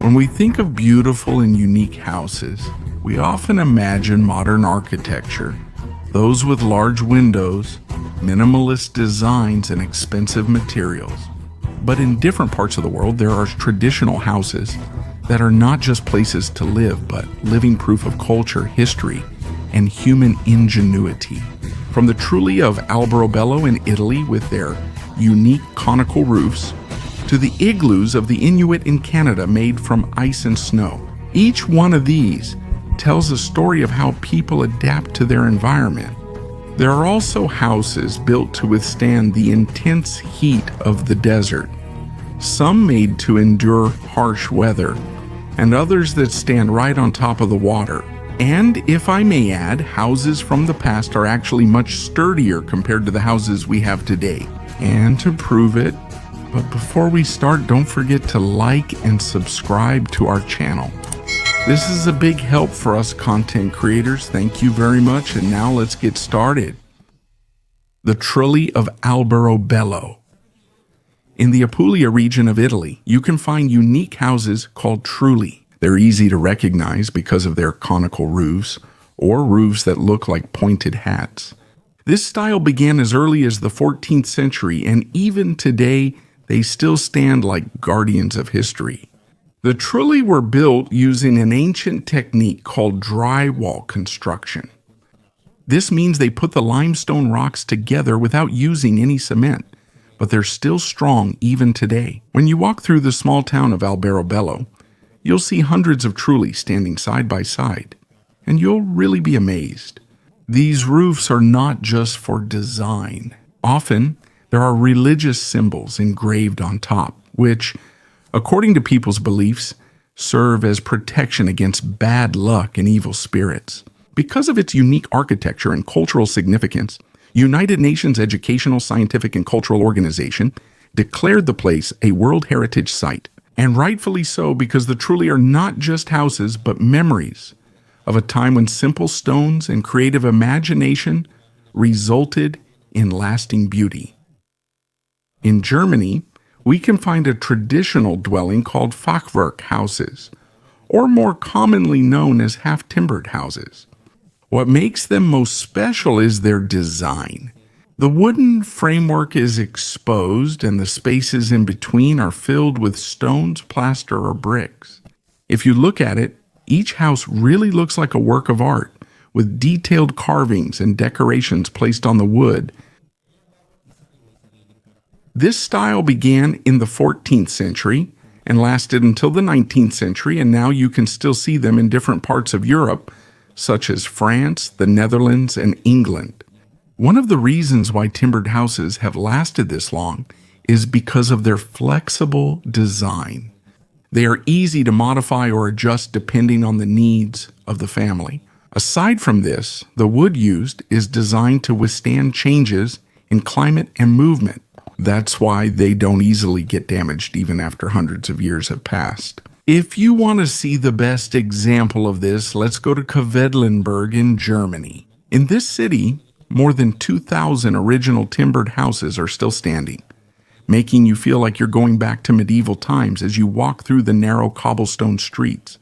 When we think of beautiful and unique houses, we often imagine modern architecture, those with large windows, minimalist designs, and expensive materials. But in different parts of the world, there are traditional houses that are not just places to live, but living proof of culture, history, and human ingenuity. From the Trulli of Alberobello in Italy with their unique conical roofs, to the igloos of the Inuit in Canada made from ice and snow. Each one of these tells a story of how people adapt to their environment. There are also houses built to withstand the intense heat of the desert, some made to endure harsh weather, and others that stand right on top of the water. And if I may add, houses from the past are actually much sturdier compared to the houses we have today. And to prove it, but before we start, don't forget to like and subscribe to our channel. This is a big help for us content creators. Thank you very much. And now let's get started. The Trulli of Alberobello. In the Apulia region of Italy, you can find unique houses called Trulli. They're easy to recognize because of their conical roofs, or roofs that look like pointed hats. This style began as early as the 14th century, and even today, they still stand like guardians of history. The Trulli were built using an ancient technique called drywall construction. This means they put the limestone rocks together without using any cement, but they're still strong even today. When you walk through the small town of Alberobello, you'll see hundreds of Trulli standing side by side, and you'll really be amazed. These roofs are not just for design. Often, there are religious symbols engraved on top, which, according to people's beliefs, serve as protection against bad luck and evil spirits. Because of its unique architecture and cultural significance, United Nations Educational, Scientific, and Cultural Organization declared the place a World Heritage Site, and rightfully so, because the Trulli are not just houses but memories of a time when simple stones and creative imagination resulted in lasting beauty. In Germany, we can find a traditional dwelling called Fachwerk houses, or more commonly known as half-timbered houses. What makes them most special is their design. The wooden framework is exposed and the spaces in between are filled with stones, plaster, or bricks. If you look at it, each house really looks like a work of art, with detailed carvings and decorations placed on the wood. This style began in the 14th century and lasted until the 19th century, and now you can still see them in different parts of Europe, such as France, the Netherlands, and England. One of the reasons why timbered houses have lasted this long is because of their flexible design. They are easy to modify or adjust depending on the needs of the family. Aside from this, the wood used is designed to withstand changes in climate and movement. That's why they don't easily get damaged even after hundreds of years have passed. If you want to see the best example of this, let's go to Quedlinburg in Germany. In this city, more than 2,000 original timbered houses are still standing, making you feel like you're going back to medieval times as you walk through the narrow cobblestone streets.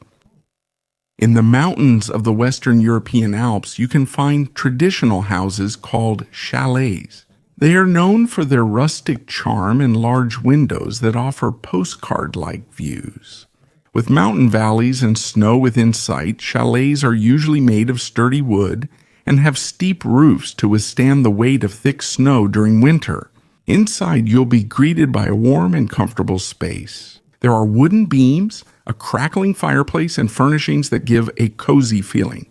In the mountains of the Western European Alps, you can find traditional houses called chalets. They are known for their rustic charm and large windows that offer postcard-like views. With mountain valleys and snow within sight, chalets are usually made of sturdy wood and have steep roofs to withstand the weight of thick snow during winter. Inside, you'll be greeted by a warm and comfortable space. There are wooden beams, a crackling fireplace, and furnishings that give a cozy feeling.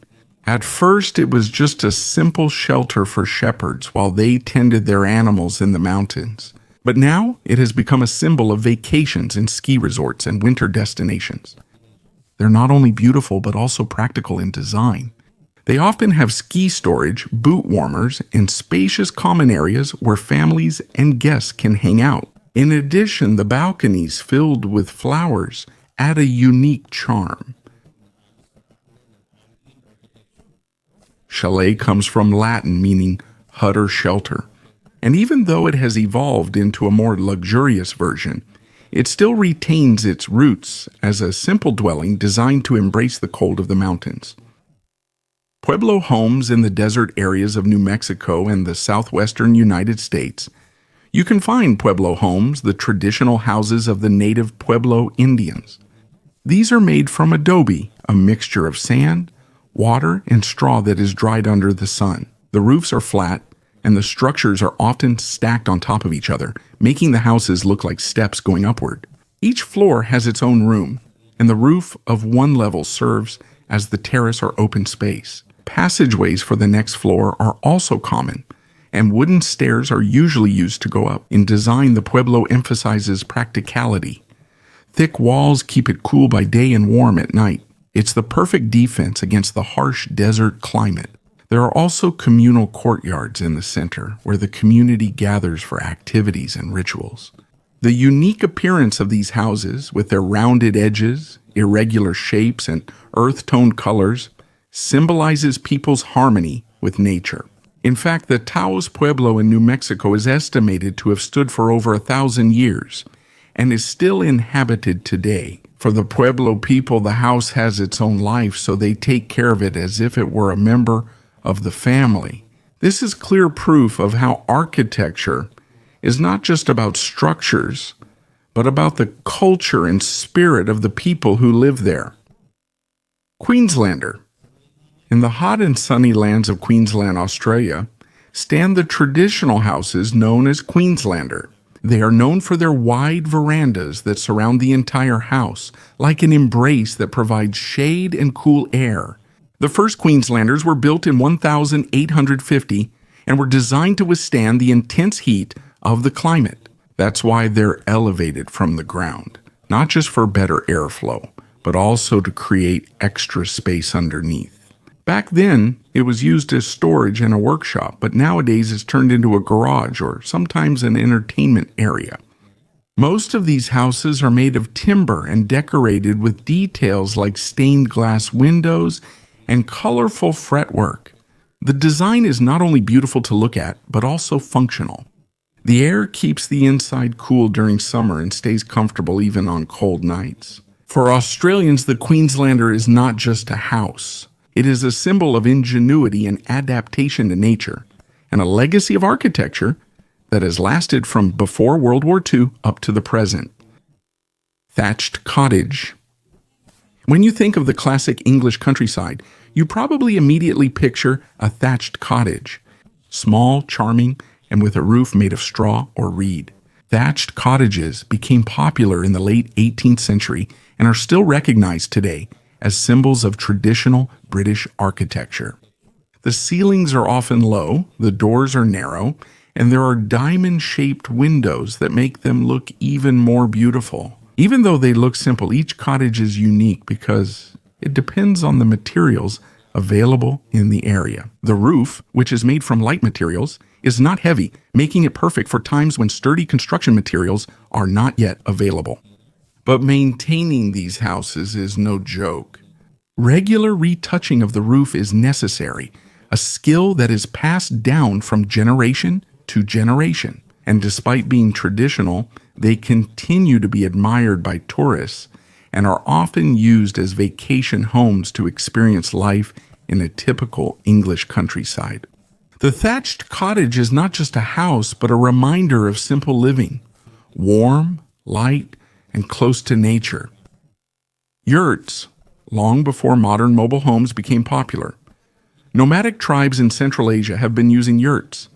At first, it was just a simple shelter for shepherds while they tended their animals in the mountains. But now, it has become a symbol of vacations and ski resorts and winter destinations. They're not only beautiful, but also practical in design. They often have ski storage, boot warmers, and spacious common areas where families and guests can hang out. In addition, the balconies filled with flowers add a unique charm. Chalet comes from Latin meaning hut or shelter, and even though it has evolved into a more luxurious version, it still retains its roots as a simple dwelling designed to embrace the cold of the mountains. Pueblo homes in the desert areas of New Mexico and the southwestern United States. You can find Pueblo homes, the traditional houses of the native Pueblo Indians. These are made from adobe, a mixture of sand, water, and straw that is dried under the sun. The roofs are flat, and the structures are often stacked on top of each other, making the houses look like steps going upward. Each floor has its own room, and the roof of one level serves as the terrace or open space. Passageways for the next floor are also common, and wooden stairs are usually used to go up. In design, the Pueblo emphasizes practicality. Thick walls keep it cool by day and warm at night. It's the perfect defense against the harsh desert climate. There are also communal courtyards in the center where the community gathers for activities and rituals. The unique appearance of these houses, with their rounded edges, irregular shapes, and earth-toned colors, symbolizes people's harmony with nature. In fact, the Taos Pueblo in New Mexico is estimated to have stood for over 1,000 years and is still inhabited today. For the Pueblo people, the house has its own life, so they take care of it as if it were a member of the family. This is clear proof of how architecture is not just about structures, but about the culture and spirit of the people who live there. Queenslander. In the hot and sunny lands of Queensland, Australia, stand the traditional houses known as Queenslander. They are known for their wide verandas that surround the entire house, like an embrace that provides shade and cool air. The first Queenslanders were built in 1850 and were designed to withstand the intense heat of the climate. That's why they're elevated from the ground, not just for better airflow, but also to create extra space underneath. Back then, it was used as storage and a workshop, but nowadays it's turned into a garage or sometimes an entertainment area. Most of these houses are made of timber and decorated with details like stained glass windows and colorful fretwork. The design is not only beautiful to look at, but also functional. The air keeps the inside cool during summer and stays comfortable even on cold nights. For Australians, the Queenslander is not just a house. It is a symbol of ingenuity and adaptation to nature, and a legacy of architecture that has lasted from before World War II up to the present. Thatched cottage. When you think of the classic English countryside, you probably immediately picture a thatched cottage, small, charming, and with a roof made of straw or reed. Thatched cottages became popular in the late 18th century and are still recognized today as symbols of traditional British architecture. The ceilings are often low, the doors are narrow, and there are diamond-shaped windows that make them look even more beautiful. Even though they look simple, each cottage is unique because it depends on the materials available in the area. The roof, which is made from light materials, is not heavy, making it perfect for times when sturdy construction materials are not yet available. But maintaining these houses is no joke. Regular retouching of the roof is necessary, a skill that is passed down from generation to generation. And despite being traditional, they continue to be admired by tourists and are often used as vacation homes to experience life in a typical English countryside. The thatched cottage is not just a house, but a reminder of simple living, warm, light, and close to nature. Yurts, long before modern mobile homes became popular. Nomadic tribes in Central Asia have been using yurts,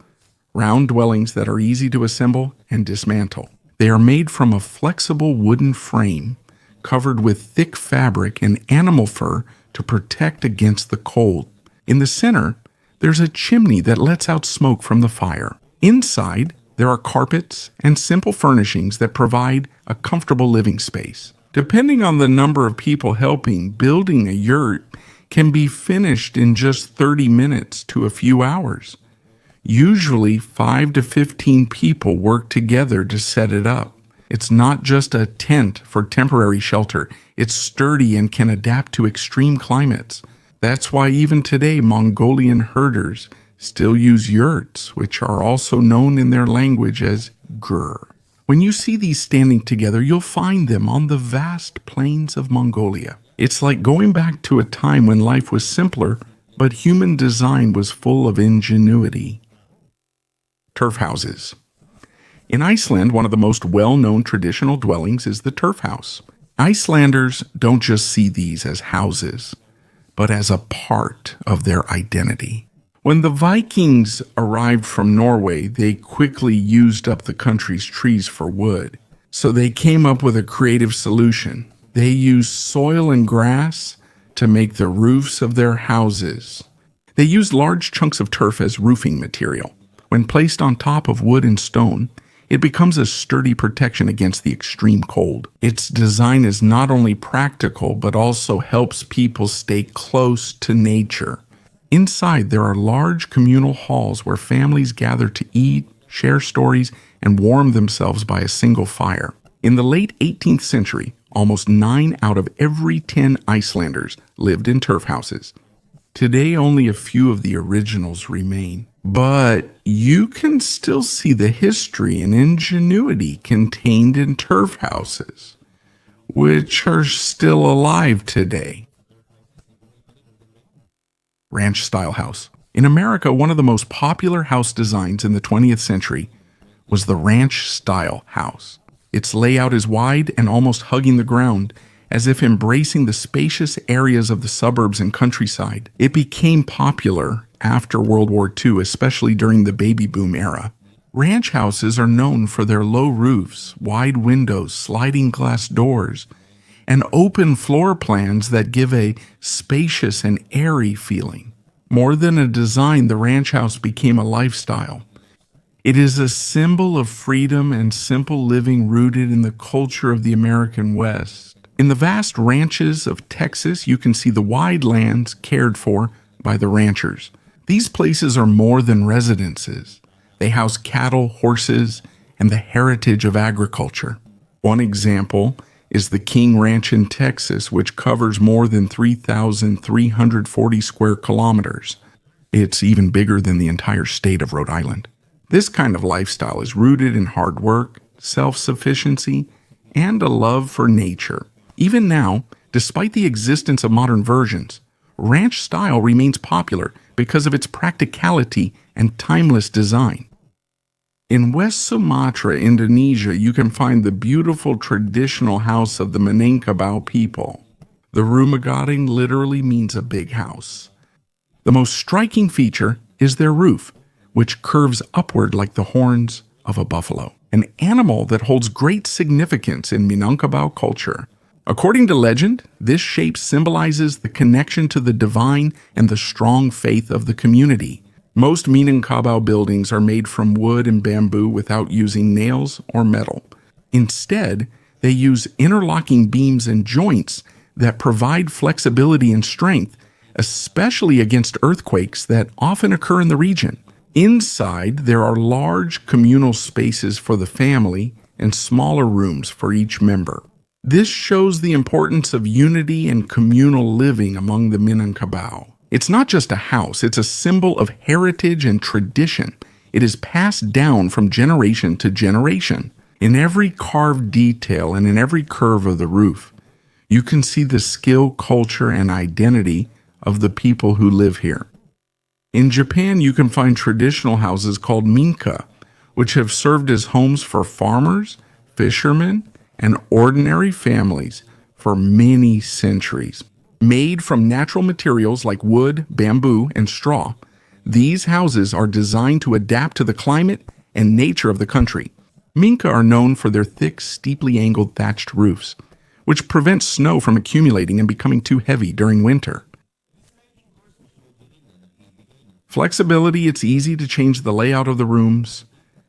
round dwellings that are easy to assemble and dismantle. They are made from a flexible wooden frame covered with thick fabric and animal fur to protect against the cold. In the center, there's a chimney that lets out smoke from the fire. Inside, there are carpets and simple furnishings that provide a comfortable living space. Depending on the number of people helping, building a yurt can be finished in just 30 minutes to a few hours. Usually 5 to 15 people work together to set it up. It's not just a tent for temporary shelter. It's sturdy and can adapt to extreme climates. That's why even today Mongolian herders still use yurts, which are also known in their language as gur. When you see these standing together, you'll find them on the vast plains of Mongolia. It's like going back to a time when life was simpler, but human design was full of ingenuity. Turf houses. In Iceland, one of the most well-known traditional dwellings is the turf house. Icelanders don't just see these as houses, but as a part of their identity. When the Vikings arrived from Norway, they quickly used up the country's trees for wood. So they came up with a creative solution. They used soil and grass to make the roofs of their houses. They used large chunks of turf as roofing material. When placed on top of wood and stone, it becomes a sturdy protection against the extreme cold. Its design is not only practical, but also helps people stay close to nature. Inside, there are large communal halls where families gather to eat, share stories, and warm themselves by a single fire. In the late 18th century, almost 9 out of every 10 Icelanders lived in turf houses. Today, only a few of the originals remain. But you can still see the history and ingenuity contained in turf houses, which are still alive today. Ranch-style house. In America, one of the most popular house designs in the 20th century was the ranch-style house. Its layout is wide and almost hugging the ground, as if embracing the spacious areas of the suburbs and countryside. It became popular after World War II, especially during the baby boom era. Ranch houses are known for their low roofs, wide windows, sliding glass doors, and open floor plans that give a spacious and airy feeling. More than a design, the ranch house became a lifestyle. It is a symbol of freedom and simple living rooted in the culture of the American West. In the vast ranches of Texas, you can see the wide lands cared for by the ranchers. These places are more than residences. They house cattle, horses, and the heritage of agriculture. One example is the King Ranch in Texas, which covers more than 3,340 square kilometers. It's even bigger than the entire state of Rhode Island. This kind of lifestyle is rooted in hard work, self-sufficiency, and a love for nature. Even now, despite the existence of modern versions, ranch style remains popular because of its practicality and timeless design. In West Sumatra, Indonesia, you can find the beautiful traditional house of the Minangkabau people. The rumah gading literally means a big house. The most striking feature is their roof, which curves upward like the horns of a buffalo, an animal that holds great significance in Minangkabau culture. According to legend, this shape symbolizes the connection to the divine and the strong faith of the community. Most Minangkabau buildings are made from wood and bamboo without using nails or metal. Instead, they use interlocking beams and joints that provide flexibility and strength, especially against earthquakes that often occur in the region. Inside, there are large communal spaces for the family and smaller rooms for each member. This shows the importance of unity and communal living among the Minangkabau. It's not just a house, it's a symbol of heritage and tradition. It is passed down from generation to generation. In every carved detail and in every curve of the roof, you can see the skill, culture, and identity of the people who live here. In Japan, you can find traditional houses called minka, which have served as homes for farmers, fishermen, and ordinary families for many centuries. Made from natural materials like wood, bamboo, and straw, these houses are designed to adapt to the climate and nature of the country. Minka are known for their thick, steeply angled thatched roofs, which prevent snow from accumulating and becoming too heavy during winter. Flexibility, it's easy to change the layout of the rooms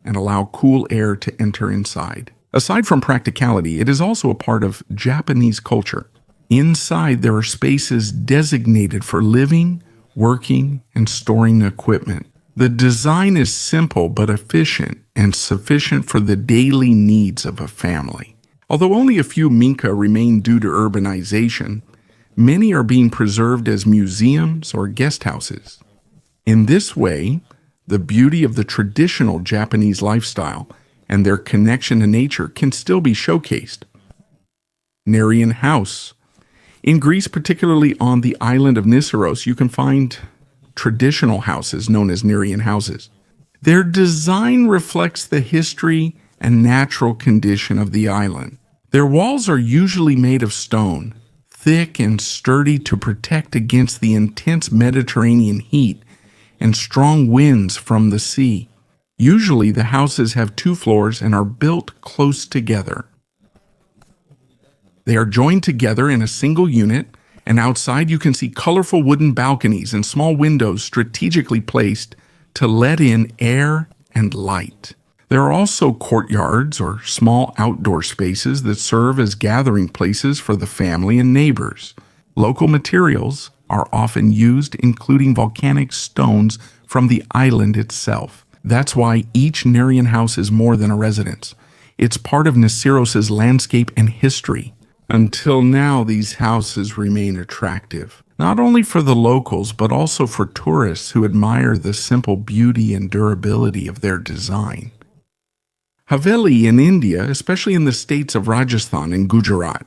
and allow cool air to enter inside. Aside from practicality, it is also a part of Japanese culture. Inside, there are spaces designated for living, working, and storing equipment. The design is simple but efficient and sufficient for the daily needs of a family. Although only a few minka remain due to urbanization, many are being preserved as museums or guest houses. In this way, the beauty of the traditional Japanese lifestyle and their connection to nature can still be showcased. Nerian House. In Greece, particularly on the island of Nisseros, you can find traditional houses known as Nerian houses. Their design reflects the history and natural condition of the island. Their walls are usually made of stone, thick and sturdy to protect against the intense Mediterranean heat and strong winds from the sea. Usually the houses have 2 floors and are built close together. They are joined together in a single unit, and outside you can see colorful wooden balconies and small windows strategically placed to let in air and light. There are also courtyards or small outdoor spaces that serve as gathering places for the family and neighbors. Local materials are often used, including volcanic stones from the island itself. That's why each Nerian house is more than a residence. It's part of Nisseros' landscape and history. Until now, these houses remain attractive, not only for the locals, but also for tourists who admire the simple beauty and durability of their design. Haveli in India, especially in the states of Rajasthan and Gujarat,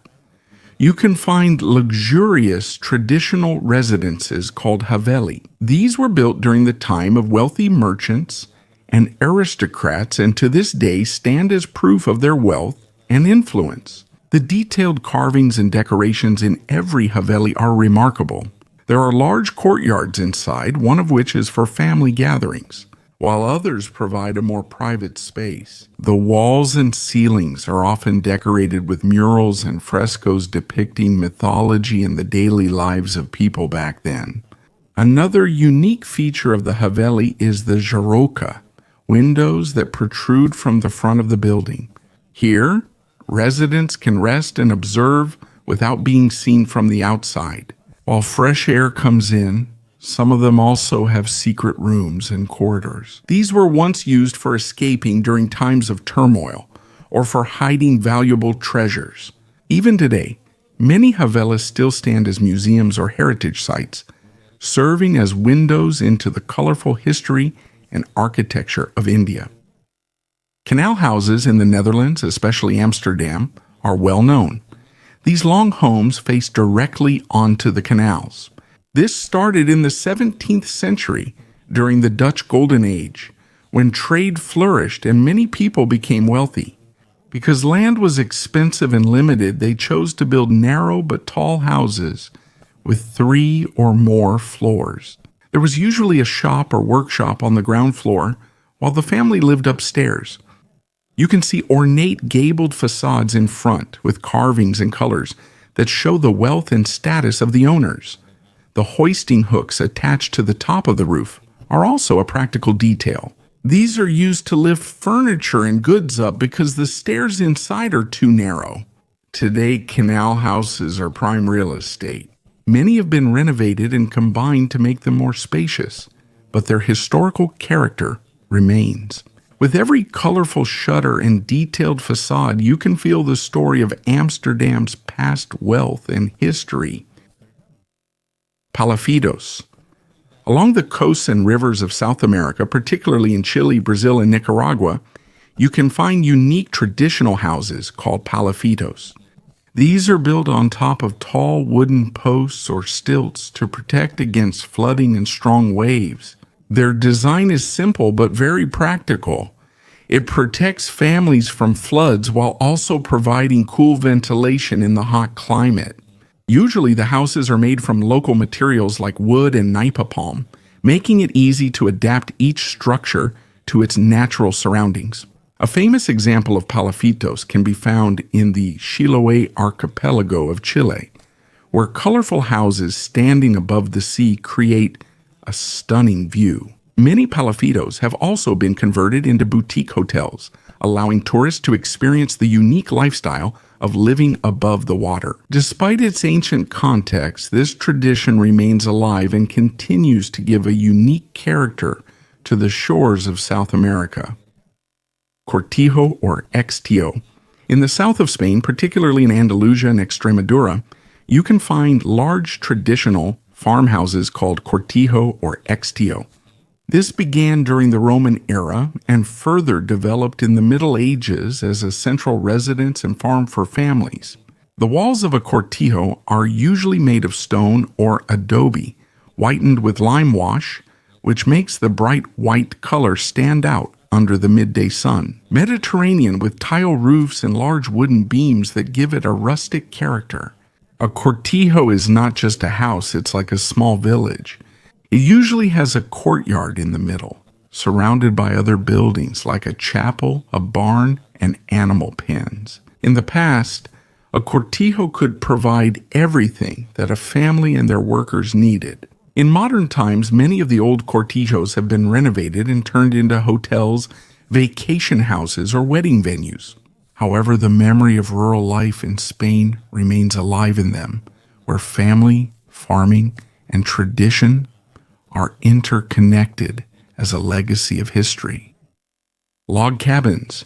you can find luxurious traditional residences called Haveli. These were built during the time of wealthy merchants and aristocrats, and to this day stand as proof of their wealth and influence. The detailed carvings and decorations in every Haveli are remarkable. There are large courtyards inside, one of which is for family gatherings, while others provide a more private space. The walls and ceilings are often decorated with murals and frescoes depicting mythology and the daily lives of people back then. Another unique feature of the Haveli is the Jaroka, windows that protrude from the front of the building. Here, residents can rest and observe without being seen from the outside. While fresh air comes in, some of them also have secret rooms and corridors. These were once used for escaping during times of turmoil or for hiding valuable treasures. Even today, many Havelis still stand as museums or heritage sites, serving as windows into the colorful history and architecture of India. Canal houses in the Netherlands, especially Amsterdam, are well known. These long homes face directly onto the canals. This started in the 17th century during the Dutch Golden Age, when trade flourished and many people became wealthy. Because land was expensive and limited, they chose to build narrow but tall houses with 3 or more floors. There was usually a shop or workshop on the ground floor, while the family lived upstairs. You can see ornate gabled facades in front with carvings and colors that show the wealth and status of the owners. The hoisting hooks attached to the top of the roof are also a practical detail. These are used to lift furniture and goods up because the stairs inside are too narrow. Today, canal houses are prime real estate. Many have been renovated and combined to make them more spacious, but their historical character remains. With every colorful shutter and detailed facade, you can feel the story of Amsterdam's past wealth and history. Palafitos. Along the coasts and rivers of South America, particularly in Chile, Brazil, and Nicaragua, you can find unique traditional houses called palafitos. These are built on top of tall wooden posts or stilts to protect against flooding and strong waves. Their design is simple but very practical. It protects families from floods while also providing cool ventilation in the hot climate. Usually the houses are made from local materials like wood and nipa palm, making it easy to adapt each structure to its natural surroundings. A famous example of palafitos can be found in the Chiloé archipelago of Chile, where colorful houses standing above the sea create a stunning view. Many palafitos have also been converted into boutique hotels, allowing tourists to experience the unique lifestyle of living above the water. Despite its ancient context, this tradition remains alive and continues to give a unique character to the shores of South America. Cortijo or extio. In the south of Spain, particularly in Andalusia and Extremadura, you can find large traditional farmhouses called cortijo or extio. This began during the Roman era and further developed in the Middle Ages as a central residence and farm for families. The walls of a cortijo are usually made of stone or adobe, whitened with lime wash, which makes the bright white color stand out under the midday sun. Mediterranean with tile roofs and large wooden beams that give it a rustic character. A cortijo is not just a house, it's like a small village. It usually has a courtyard in the middle, surrounded by other buildings like a chapel, a barn, and animal pens. In the past, a cortijo could provide everything that a family and their workers needed. In modern times, many of the old cortijos have been renovated and turned into hotels, vacation houses, or wedding venues. However, the memory of rural life in Spain remains alive in them, where family, farming, and tradition are interconnected as a legacy of history. Log cabins.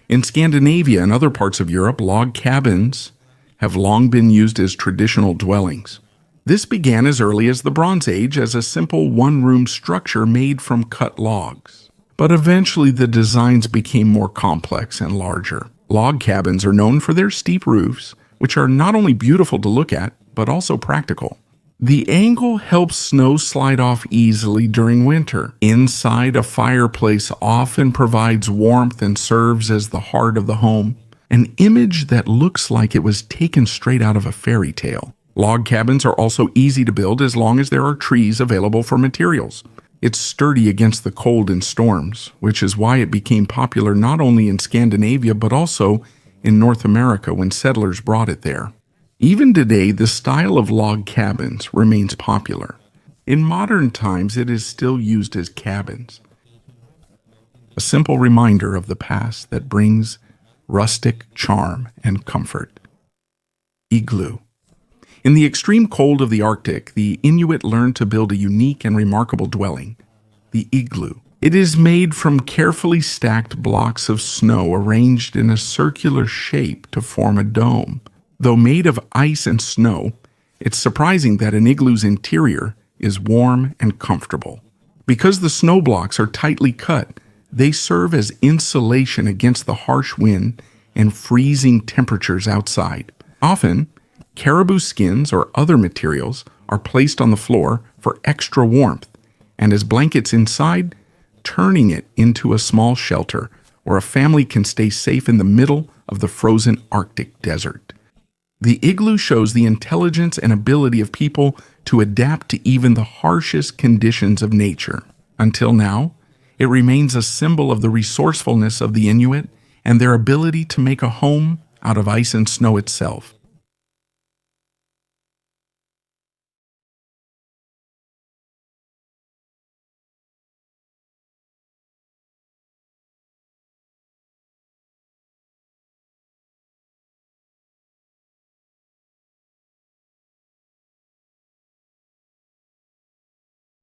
In Scandinavia and other parts of Europe, log cabins have long been used as traditional dwellings. This began as early as the Bronze Age as a simple one-room structure made from cut logs. But eventually the designs became more complex and larger. Log cabins are known for their steep roofs, which are not only beautiful to look at, but also practical. The angle helps snow slide off easily during winter. Inside, a fireplace often provides warmth and serves as the heart of the home, an image that looks like it was taken straight out of a fairy tale. Log cabins are also easy to build as long as there are trees available for materials. It's sturdy against the cold and storms, which is why it became popular not only in Scandinavia but also in North America when settlers brought it there. Even today, the style of log cabins remains popular. In modern times, it is still used as cabins. A simple reminder of the past that brings rustic charm and comfort. Igloo. In the extreme cold of the Arctic, the Inuit learned to build a unique and remarkable dwelling, the igloo. It is made from carefully stacked blocks of snow arranged in a circular shape to form a dome. Though made of ice and snow, it's surprising that an igloo's interior is warm and comfortable. Because the snow blocks are tightly cut, they serve as insulation against the harsh wind and freezing temperatures outside. Often, caribou skins or other materials are placed on the floor for extra warmth, and as blankets inside, turning it into a small shelter where a family can stay safe in the middle of the frozen Arctic desert. The igloo shows the intelligence and ability of people to adapt to even the harshest conditions of nature. Until now, it remains a symbol of the resourcefulness of the Inuit and their ability to make a home out of ice and snow itself.